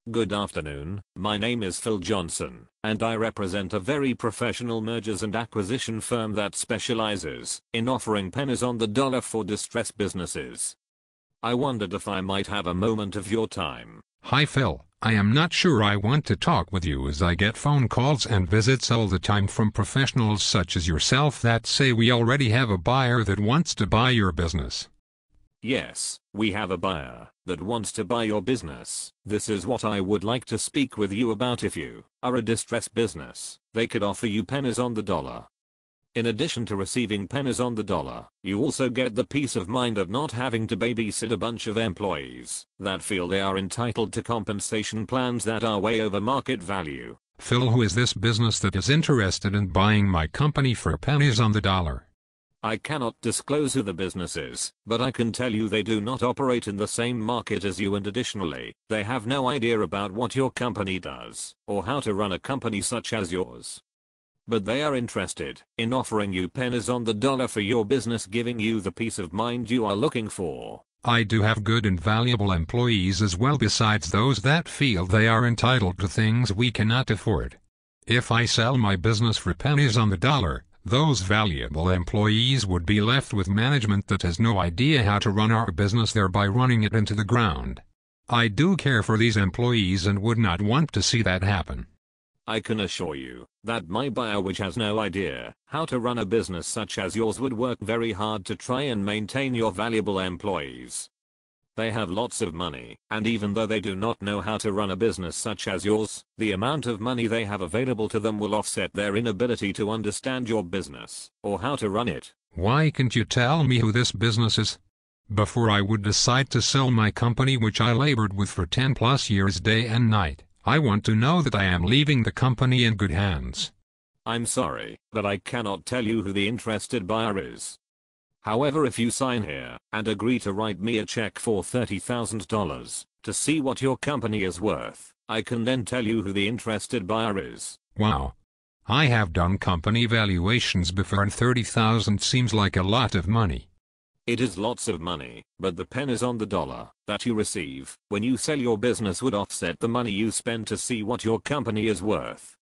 Good afternoon, my name is Phil Johnson, and I represent a very professional mergers and acquisition firm that specializes in offering pennies on the dollar for distressed businesses. I wondered if I might have a moment of your time. Hi Phil, I am not sure I want to talk with you as I get phone calls and visits all the time from professionals such as yourself that say we already have a buyer that wants to buy your business. Yes, we have a buyer that wants to buy your business. This is what I would like to speak with you about. If you are a distressed business, they could offer you pennies on the dollar. In addition to receiving pennies on the dollar, you also get the peace of mind of not having to babysit a bunch of employees that feel they are entitled to compensation plans that are way over market value. Phil, who is this business that is interested in buying my company for pennies on the dollar? I cannot disclose who the business is, but I can tell you they do not operate in the same market as you, and additionally, they have no idea about what your company does, or how to run a company such as yours. But they are interested in offering you pennies on the dollar for your business, giving you the peace of mind you are looking for. I do have good and valuable employees as well, besides those that feel they are entitled to things we cannot afford. If I sell my business for pennies on the dollar, those valuable employees would be left with management that has no idea how to run our business, thereby running it into the ground. I do care for these employees and would not want to see that happen. I can assure you that my buyer, which has no idea how to run a business such as yours, would work very hard to try and maintain your valuable employees. They have lots of money, and even though they do not know how to run a business such as yours, the amount of money they have available to them will offset their inability to understand your business or how to run it. Why can't you tell me who this business is? Before I would decide to sell my company, which I labored with for 10+ years day and night, I want to know that I am leaving the company in good hands. I'm sorry, but I cannot tell you who the interested buyer is. However, if you sign here and agree to write me a check for $30,000 to see what your company is worth, I can then tell you who the interested buyer is. Wow. I have done company valuations before, and $30,000 seems like a lot of money. It is lots of money, but the pennies on the dollar that you receive when you sell your business would offset the money you spend to see what your company is worth.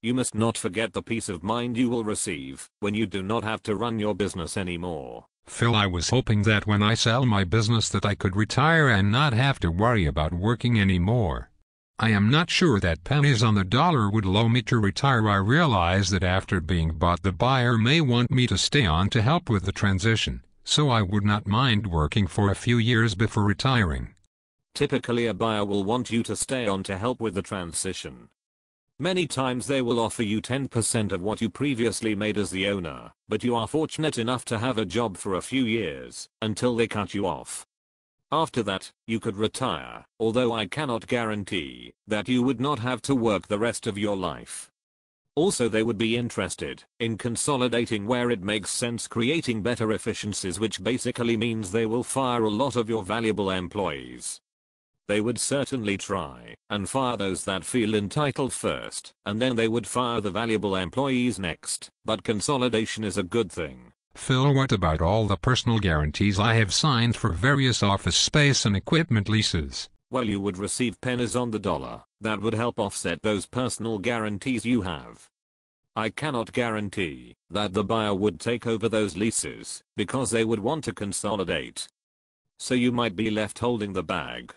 You must not forget the peace of mind you will receive when you do not have to run your business anymore. Phil, I was hoping that when I sell my business that I could retire and not have to worry about working anymore. I am not sure that pennies on the dollar would allow me to retire. I realize that after being bought, the buyer may want me to stay on to help with the transition, so I would not mind working for a few years before retiring. Typically, a buyer will want you to stay on to help with the transition. Many times they will offer you 10% of what you previously made as the owner, but you are fortunate enough to have a job for a few years until they cut you off. After that, you could retire, although I cannot guarantee that you would not have to work the rest of your life. Also, they would be interested in consolidating where it makes sense, creating better efficiencies, which basically means they will fire a lot of your valuable employees. They would certainly try and fire those that feel entitled first, and then they would fire the valuable employees next, but consolidation is a good thing. Phil, what about all the personal guarantees I have signed for various office space and equipment leases? Well, you would receive pennies on the dollar that would help offset those personal guarantees you have. I cannot guarantee that the buyer would take over those leases because they would want to consolidate. So you might be left holding the bag.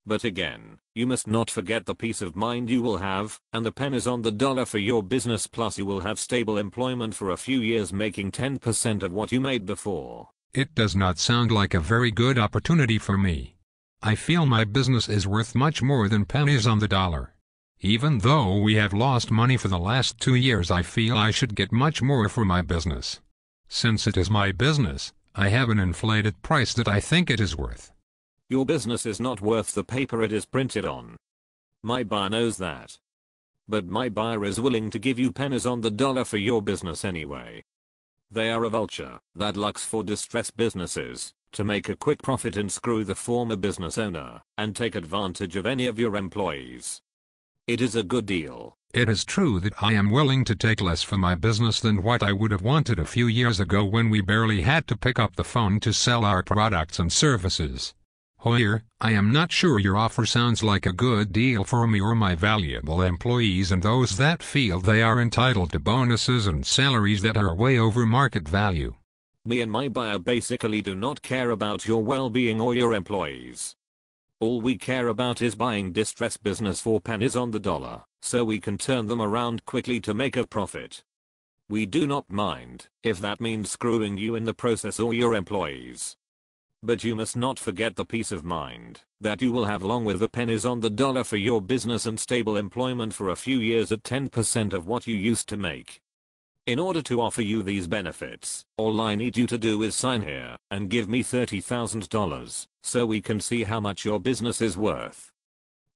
But again, you must not forget the peace of mind you will have, and the pennies on the dollar for your business, plus you will have stable employment for a few years, making 10% of what you made before. It does not sound like a very good opportunity for me. I feel my business is worth much more than pennies on the dollar. Even though we have lost money for the last 2 years, I feel I should get much more for my business. Since it is my business, I have an inflated price that I think it is worth. Your business is not worth the paper it is printed on. My buyer knows that. But my buyer is willing to give you pennies on the dollar for your business anyway. They are a vulture that looks for distressed businesses to make a quick profit and screw the former business owner and take advantage of any of your employees. It is a good deal. It is true that I am willing to take less for my business than what I would have wanted a few years ago when we barely had to pick up the phone to sell our products and services. Hoyer, I am not sure your offer sounds like a good deal for me or my valuable employees and those that feel they are entitled to bonuses and salaries that are way over market value. Me and my buyer basically do not care about your well-being or your employees. All we care about is buying distressed business for pennies on the dollar, so we can turn them around quickly to make a profit. We do not mind if that means screwing you in the process or your employees. But you must not forget the peace of mind that you will have along with the pennies on the dollar for your business and stable employment for a few years at 10% of what you used to make. In order to offer you these benefits, all I need you to do is sign here and give me $30,000 so we can see how much your business is worth.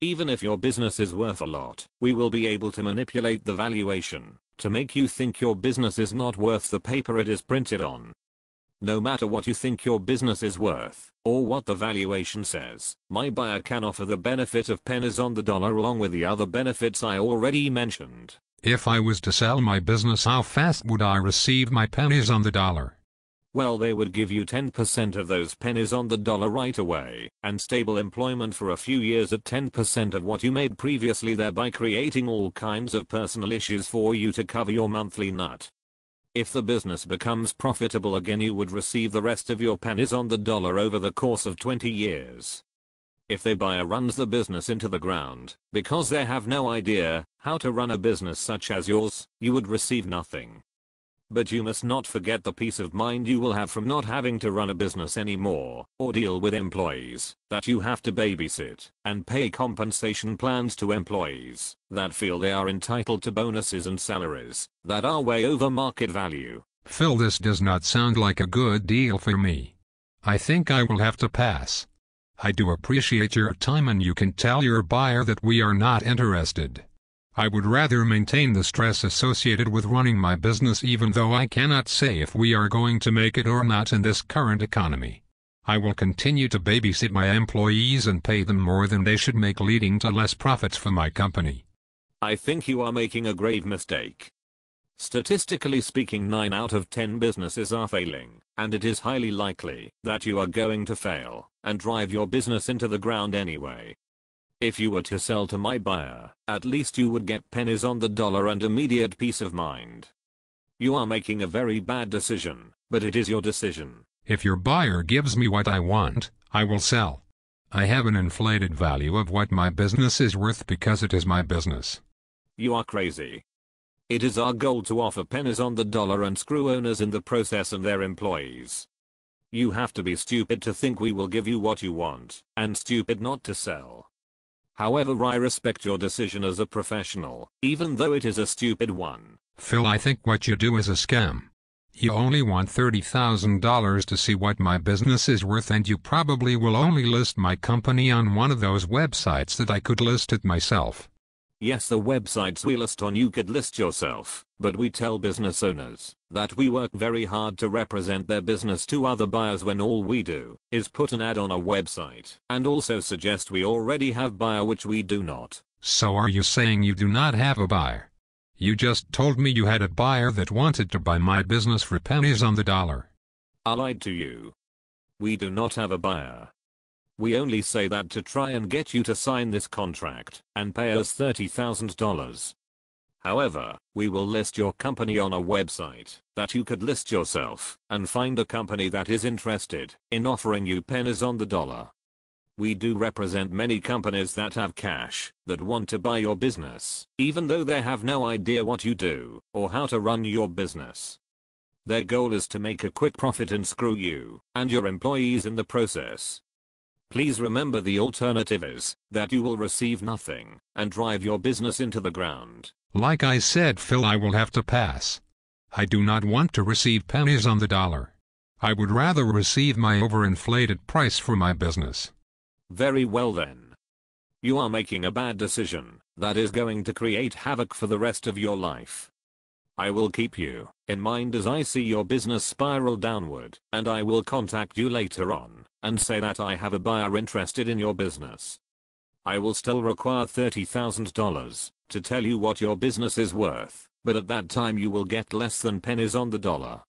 Even if your business is worth a lot, we will be able to manipulate the valuation to make you think your business is not worth the paper it is printed on. No matter what you think your business is worth, or what the valuation says, my buyer can offer the benefit of pennies on the dollar along with the other benefits I already mentioned. If I was to sell my business, how fast would I receive my pennies on the dollar? Well, they would give you 10% of those pennies on the dollar right away, and stable employment for a few years at 10% of what you made previously, thereby creating all kinds of personal issues for you to cover your monthly nut. If the business becomes profitable again, you would receive the rest of your pennies on the dollar over the course of 20 years. If the buyer runs the business into the ground because they have no idea how to run a business such as yours, you would receive nothing. But you must not forget the peace of mind you will have from not having to run a business anymore, or deal with employees that you have to babysit, and pay compensation plans to employees that feel they are entitled to bonuses and salaries that are way over market value. Phil, this does not sound like a good deal for me. I think I will have to pass. I do appreciate your time, and you can tell your buyer that we are not interested. I would rather maintain the stress associated with running my business, even though I cannot say if we are going to make it or not in this current economy. I will continue to babysit my employees and pay them more than they should make, leading to less profits for my company. I think you are making a grave mistake. Statistically speaking, 9 out of 10 businesses are failing, and it is highly likely that you are going to fail and drive your business into the ground anyway. If you were to sell to my buyer, at least you would get pennies on the dollar and immediate peace of mind. You are making a very bad decision, but it is your decision. If your buyer gives me what I want, I will sell. I have an inflated value of what my business is worth because it is my business. You are crazy. It is our goal to offer pennies on the dollar and screw owners in the process and their employees. You have to be stupid to think we will give you what you want, and stupid not to sell. However, I respect your decision as a professional, even though it is a stupid one. Phil, I think what you do is a scam. You only want $30,000 to see what my business is worth, and you probably will only list my company on one of those websites that I could list it myself. Yes, the websites we list on you could list yourself, but we tell business owners that we work very hard to represent their business to other buyers when all we do is put an ad on a website and also suggest we already have buyer, which we do not. So are you saying you do not have a buyer? You just told me you had a buyer that wanted to buy my business for pennies on the dollar. I lied to you. We do not have a buyer. We only say that to try and get you to sign this contract and pay us $30,000. However, we will list your company on a website that you could list yourself and find a company that is interested in offering you pennies on the dollar. We do represent many companies that have cash that want to buy your business, even though they have no idea what you do or how to run your business. Their goal is to make a quick profit and screw you and your employees in the process. Please remember, the alternative is that you will receive nothing and drive your business into the ground. Like I said, Phil, I will have to pass. I do not want to receive pennies on the dollar. I would rather receive my overinflated price for my business. Very well then. You are making a bad decision that is going to create havoc for the rest of your life. I will keep you in mind as I see your business spiral downward, and I will contact you later on and say that I have a buyer interested in your business. I will still require $30,000 to tell you what your business is worth, but at that time you will get less than pennies on the dollar.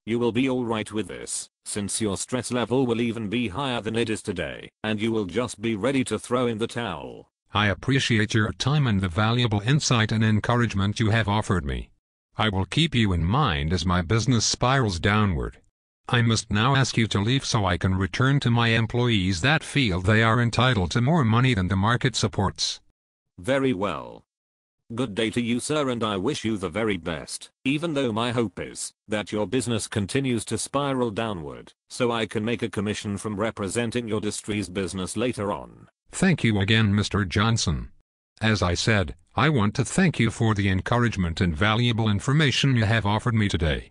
You will be alright with this, since your stress level will even be higher than it is today, and you will just be ready to throw in the towel. I appreciate your time and the valuable insight and encouragement you have offered me. I will keep you in mind as my business spirals downward. I must now ask you to leave so I can return to my employees that feel they are entitled to more money than the market supports. Very well. Good day to you, sir, and I wish you the very best, even though my hope is that your business continues to spiral downward, so I can make a commission from representing your distressed business later on. Thank you again, Mr. Johnson. As I said, I want to thank you for the encouragement and valuable information you have offered me today.